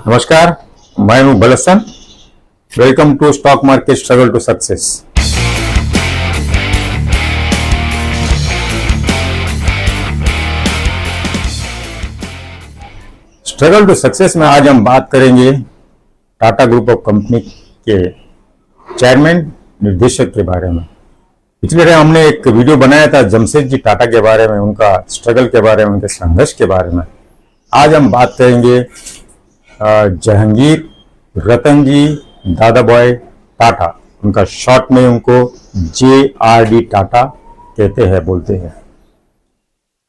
नमस्कार, मैं हूं Balson. Welcome to stock market struggle to success. Struggle to success में आज हम बात करेंगे टाटा ग्रुप ऑफ कंपनी के चेयरमैन निर्देशक के बारे में। पिछले टाइम हमने एक वीडियो बनाया था जमशेदजी टाटा के बारे में, उनका स्ट्रगल के बारे में, उनके संघर्ष के बारे में। आज हम बात करेंगे जहांगीर रतनजी दादाभाई टाटा। उनका शॉर्ट में उनको JRD टाटा कहते हैं, बोलते हैं।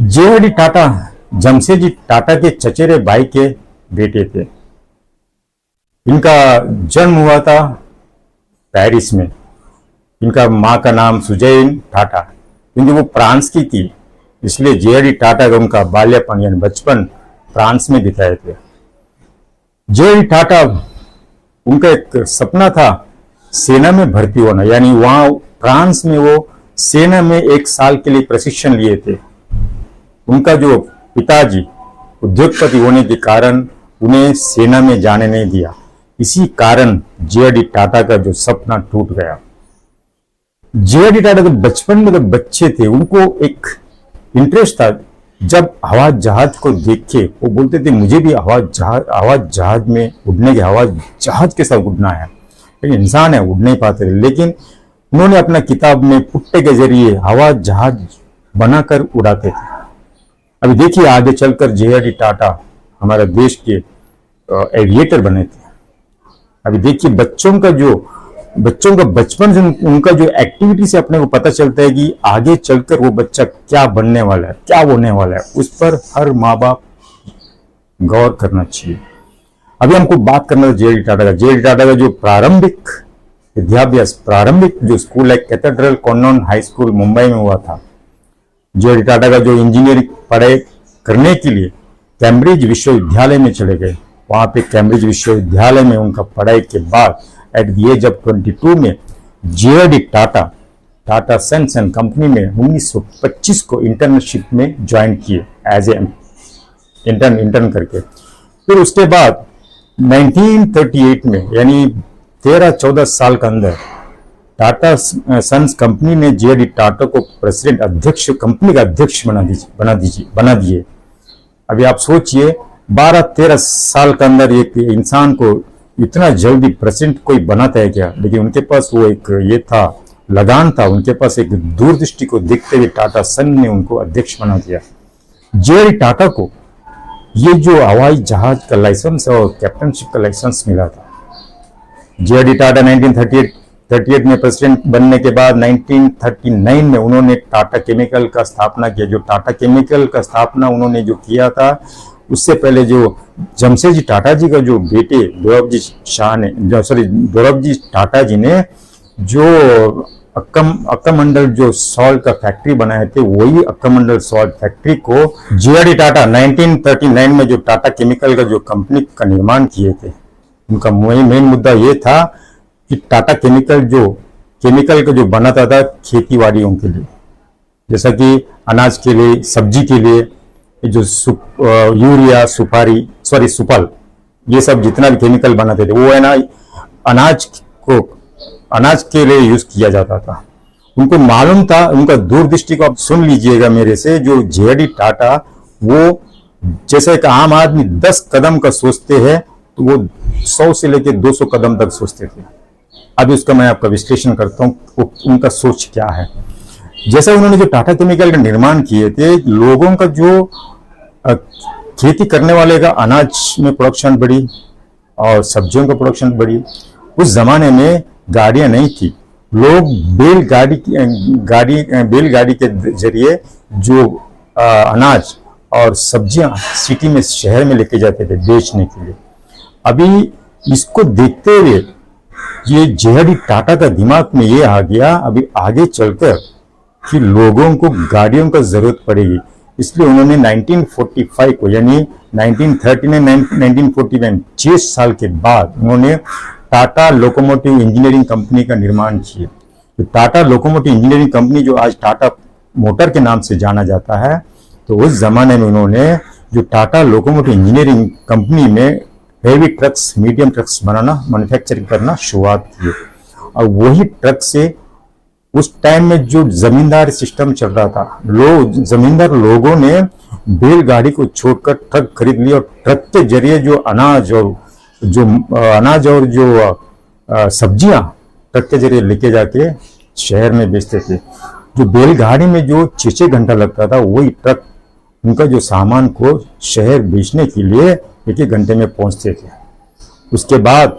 JRD टाटा जमशेदजी टाटा के चचेरे भाई के बेटे थे। इनका जन्म हुआ था पेरिस में। इनका माँ का नाम सुजैन टाटा, क्योंकि वो फ्रांस की थी, इसलिए JRD टाटा का उनका बाल्यपन यानी बचपन फ्रांस में बिताए थे। JRD टाटा, उनका एक सपना था सेना में भर्ती होना, यानी वहां फ्रांस में वो सेना में 1 साल के लिए प्रशिक्षण लिए थे। उनका जो पिताजी उद्योगपति होने के कारण उन्हें सेना में जाने नहीं दिया। इसी कारण JRD टाटा का जो सपना टूट गया। JRD टाटा तो बचपन में जब बच्चे थे, उनको एक इंटरेस्ट था। जब हवाई जहाज को देखे वो बोलते थे मुझे भी हवाई जहाज में उड़ने के, हवाई जहाज के साथ उड़ना है। लेकिन इंसान है, उड़ नहीं पाते थे। लेकिन उन्होंने अपना किताब में पुट्टे के जरिए हवाई जहाज बनाकर उड़ाते थे। अभी देखिए आगे चलकर JRD टाटा हमारे देश के एविएटर बने थे। अभी देखिए बच्चों का बचपन से उनका जो एक्टिविटी से अपने को पता चलता है कि आगे चलकर वो बच्चा क्या बनने वाला है, क्या होने वाला है। उस पर हर माँ बाप गौर करना चाहिए। अभी हमको बात करना है JRD टाटा का। JRD टाटा का जो प्रारंभिक विद्याभ्यास, प्रारंभिक जो स्कूल है cathedral convent high school Mumbai में हुआ था। JRD टाटा का जो इंजीनियरिंग पढ़ाई करने के लिए कैम्ब्रिज विश्वविद्यालय में चले गए। वहां पे कैम्ब्रिज विश्वविद्यालय में उनका पढ़ाई के बाद एट द एज ऑफ 22 में JRD Tata sons and company में 1925 को इंटर्नशिप में ज्वाइन किए एज ए इंटर्न करके। फिर उसके बाद 1938 में यानी 13-14 साल के अंदर टाटा सन्स कंपनी ने JRD टाटा को प्रेसिडेंट अध्यक्ष, कंपनी का अध्यक्ष बना दिए। अभी आप सोचिए 12-13 साल के अंदर एक इंसान को इतना जल्दी प्रेसिडेंट कोई बनाता है क्या। लेकिन उनके पास वो एक ये था, लगान था, उनके पास एक दूरदृष्टि को देखते हुए टाटा सन ने उनको अध्यक्ष बना दिया। JRD टाटा को ये जो हवाई जहाज का लाइसेंस और कैप्टनशिप का लाइसेंस मिला था। JRD टाटा 1938 में प्रेसिडेंट बनने के बाद 1939 में उन्होंने टाटा केमिकल का स्थापना किया। जो टाटा केमिकल का स्थापना उन्होंने जो किया था, उससे पहले जो जमशेदजी टाटा जी का जो बेटे दोरबजी टाटा जी ने जो अक्कामंडल जो सॉल्ट का फैक्ट्री बनाए थे, वही अक्कामंडल सॉल्ट फैक्ट्री को JRD टाटा 1939 में जो टाटा केमिकल का जो कंपनी का निर्माण किए थे। उनका मेन मुद्दा ये था कि टाटा केमिकल का जो बनाता था खेती बाड़ियों के लिए, जैसा कि अनाज के लिए, सब्जी के लिए, जो यूरिया, सुपल, ये सब जितना भी केमिकल बनाते थे वो है ना अनाज के लिए यूज किया जाता था। उनको मालूम था, उनका दूरदृष्टि को आप सुन लीजिएगा मेरे से। जो JRD टाटा वो जैसे एक आम आदमी 10 कदम का सोचते हैं, तो वो 100 से लेकर 200 कदम तक सोचते थे। अभी उसका मैं आपका विश्लेषण करता हूँ उनका सोच क्या है। जैसा उन्होंने जो टाटा केमिकल का निर्माण किए थे, लोगों का जो खेती करने वाले का अनाज में प्रोडक्शन बढ़ी और सब्जियों का प्रोडक्शन बढ़ी। उस जमाने में गाड़ियां नहीं थी, लोग बैलगाड़ी के जरिए जो अनाज और सब्जियां सिटी में, शहर में लेके जाते थे बेचने के लिए। अभी इसको देखते हुए ये JRD टाटा का दिमाग में ये आ गया, अभी आगे चलकर कि लोगों को गाड़ियों का जरूरत पड़ेगी। इसलिए उन्होंने 1945 को यानी 1939 6 साल के बाद उन्होंने टाटा लोकोमोटिव इंजीनियरिंग कंपनी का निर्माण किया। तो टाटा लोकोमोटिव इंजीनियरिंग कंपनी जो आज टाटा मोटर के नाम से जाना जाता है, तो उस जमाने में उन्होंने जो टाटा लोकोमोटिव इंजीनियरिंग कंपनी में हेवी ट्रक्स, मीडियम ट्रक्स बनाना, मैन्युफैक्चरिंग करना शुरुआत की। और वही ट्रक से उस टाइम में जो जमींदार सिस्टम चल रहा था, जमींदार लोगों ने बैलगाड़ी को छोड़कर ट्रक खरीद लिया और ट्रक के जरिए जो अनाज और जो सब्जियां ट्रक के जरिए लेके जाके शहर में बेचते थे। जो बैलगाड़ी में जो 6-6 घंटा लगता था, वही ट्रक उनका जो सामान को शहर बेचने के लिए 1-1 घंटे में पहुंचते थे। उसके बाद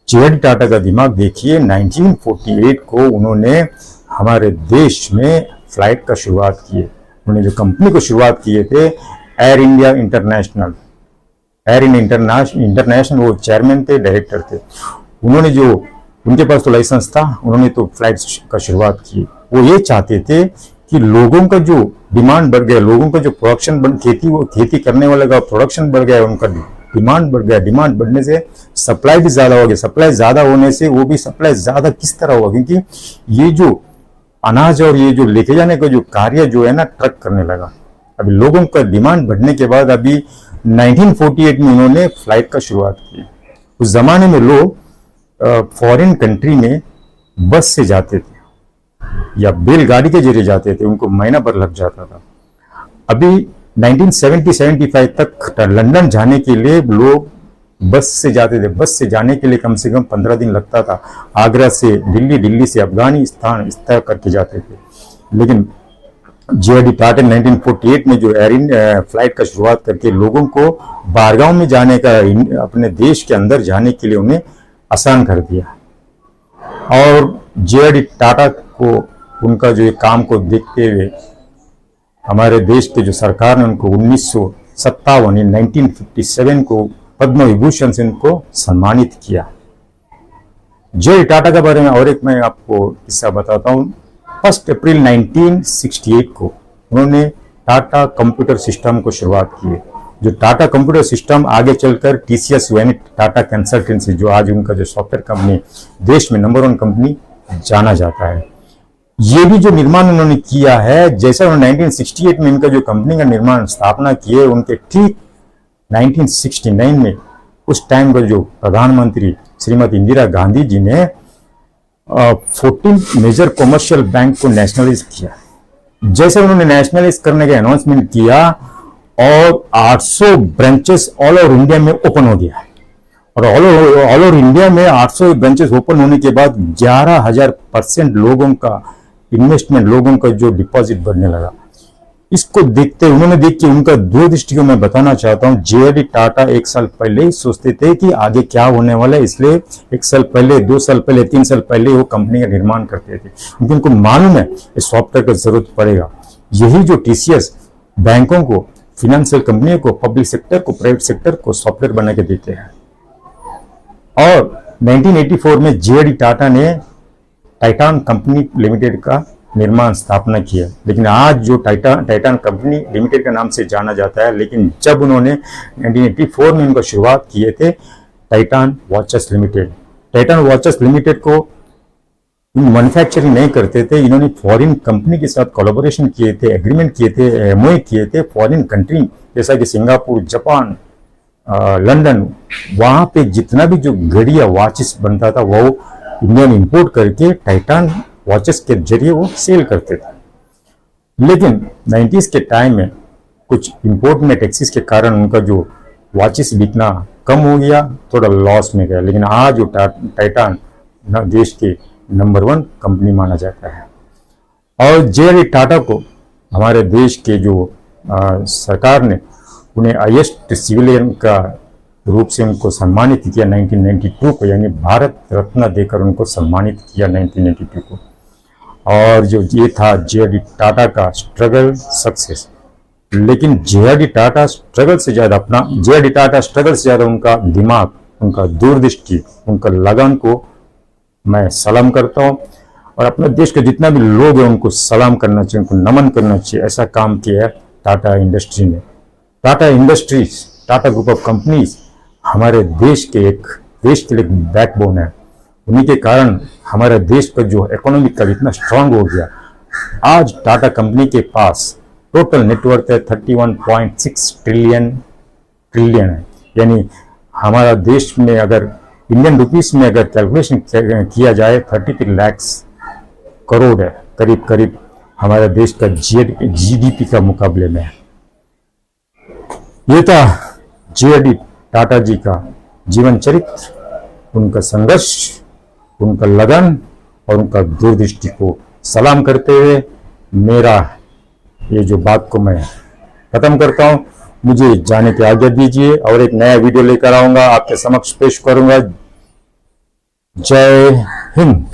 जे.आर.डी. टाटा का दिमाग देखिए, 1948 को उन्होंने हमारे देश में फ्लाइट का शुरुआत किए। उन्होंने जो कंपनी को शुरुआत किए थे, एयर इंडिया इंटरनेशनल, वो चेयरमैन थे, डायरेक्टर थे। उन्होंने जो, उनके पास तो लाइसेंस था, उन्होंने तो फ्लाइट का शुरुआत की। वो ये चाहते थे कि लोगों का जो डिमांड बढ़ गया, लोगों का जो प्रोडक्शन खेती करने वाले का प्रोडक्शन बढ़ गया, उनका डिमांड बढ़ गया। डिमांड बढ़ने से सप्लाई भी ज्यादा हो गया। सप्लाई ज्यादा होने से वो भी सप्लाई ज्यादा किस तरह हुआ, क्योंकि ये जो अनाज और ये जो लेके जाने का जो कार्य जो है ना, ट्रक करने लगा। अभी लोगों का डिमांड बढ़ने के बाद अभी 1948 में उन्होंने फ्लाइट का शुरुआत की। उस जमाने में लोग फॉरेन कंट्री में बस से जाते थे या बैलगाड़ी के जरिए जाते थे, उनको महीना भर लग जाता था। अभी 1970-75 तक लंदन जाने के लिए लोग बस से जाते थे। बस से जाने के लिए कम से कम 15 दिन लगता था। आगरा से दिल्ली, दिल्ली से अफगानिस्तान, इस तरह करके जाते थे। लेकिन जे.आर.डी. टाटा 1948 में जो एयर फ्लाइट का शुरुआत करके लोगों को बारगांव में जाने का, अपने देश के अंदर जाने के लिए उन्हें आसान कर दिया। और जे.आर.डी. टाटा को उनका जो काम को देखते हुए हमारे देश के जो सरकार ने उनको 1957 को पद्म विभूषण से उनको सम्मानित किया। जे.आर.डी. टाटा के बारे में और एक मैं आपको किस्सा बताता हूँ। 1 अप्रैल 1968 को उन्होंने टाटा कंप्यूटर सिस्टम को शुरुआत की। जो टाटा कंप्यूटर सिस्टम आगे चलकर टीसीएस यानी टाटा कंसल्टेंसी, जो आज उनका जो सॉफ्टवेयर कंपनी देश में नंबर 1 कंपनी जाना जाता है, ये भी जो निर्माण उन्होंने किया है, जैसा उन्होंने 1968 में इनका जो कंपनी का निर्माण स्थापना किए, उनके ठीक 1969 में उस टाइम का जो प्रधानमंत्री श्रीमती इंदिरा गांधी जी ने 14 मेजर कॉमर्शियल बैंक को नेशनलाइज किया। जैसे उन्होंने नेशनलाइज करने का अनाउंसमेंट किया और 800 ब्रांचेस ऑल ओवर इंडिया में ओपन हो गया। और ऑल ओवर इंडिया में 800 ब्रांचेस ओपन होने के बाद 11,000% लोगों का इन्वेस्टमेंट, लोगों का जो डिपॉजिट बढ़ने लगा। इसको देखते उन्होंने देख के उनका दूरदृष्टि को मैं बताना चाहता हूं। जे.आर.डी. टाटा 1 साल पहले ही सोचते थे कि आगे क्या होने वाला है, इसलिए 1 साल पहले, 2 साल पहले, 3 साल पहले वो कंपनी का निर्माण करते थे, क्योंकि उनको मालूम है इस सॉफ्टवेयर की जरूरत पड़ेगा। यही जो टीसीएस बैंकों को, फाइनेंशियल कंपनियों को, पब्लिक सेक्टर को, प्राइवेट सेक्टर को सॉफ्टवेयर बना के देते हैं। और 1984 में जे.आर.डी. टाटा ने टाइटान कंपनी लिमिटेड का निर्माण स्थापना किया। लेकिन आज जो टाइटान कंपनी लिमिटेड के नाम से जाना जाता है, लेकिन जब उन्होंने 1984 में उनका शुरुआत किए थे Titan watches limited. Titan watches limited को मैन्युफैक्चरिंग नहीं करते थे, इन्होंने फॉरेन कंपनी के साथ कोलैबोरेशन किए थे, एग्रीमेंट किए थे, एमओए किए थे फॉरेन कंट्री जैसा कि सिंगापुर, जापान, लंदन। वहां पे जितना भी जो घड़िया वॉचेस बनता था वो इंडिया में इंपोर्ट करके टाइटान वॉचेस के जरिए वो सेल करते थे। लेकिन 90s के टाइम में कुछ इंपोर्ट में टैक्सेस के कारण उनका जो वॉचेस बिकना कम हो गया, थोड़ा लॉस में गया। लेकिन आज जो टाइटान देश के नंबर 1 कंपनी माना जाता है। और जे.आर.डी. टाटा को हमारे देश के जो सरकार ने उन्हें हाईएस्ट सिविलियन का रूप से उनको सम्मानित किया 1992 को, यानी भारत रत्न देकर उनको सम्मानित किया 1992 को। और जो ये था जे.आर.डी. टाटा का स्ट्रगल सक्सेस। लेकिन जे.आर.डी. टाटा स्ट्रगल से ज्यादा उनका दिमाग, उनका दूरदृष्टि, उनका लगन को मैं सलाम करता हूँ। और अपने देश के जितना भी लोग हैं उनको सलाम करना चाहिए, उनको नमन करना चाहिए। ऐसा काम किया है टाटा इंडस्ट्री ने। Tata industries, Tata group of companies हमारे देश के लिए बैकबोन है। उन्हीं के कारण हमारे देश का जो इकोनॉमिक का इतना स्ट्रांग हो गया। आज टाटा कंपनी के पास टोटल नेटवर्थ है 31.6 ट्रिलियन है। यानी हमारा देश में अगर इंडियन रुपीस में अगर कैलकुलेशन किया जाए 33 लाख करोड़ है, करीब करीब हमारे देश का जीडीपी का मुकाबले में। ये था जे.आर.डी. टाटा जी का जीवन चरित्र, उनका संघर्ष, उनका लगन और उनका दूरदृष्टि को सलाम करते हुए मेरा ये जो बात को मैं खत्म करता हूं। मुझे जाने की आज्ञा दीजिए और एक नया वीडियो लेकर आऊंगा, आपके समक्ष पेश करूंगा। जय हिंद।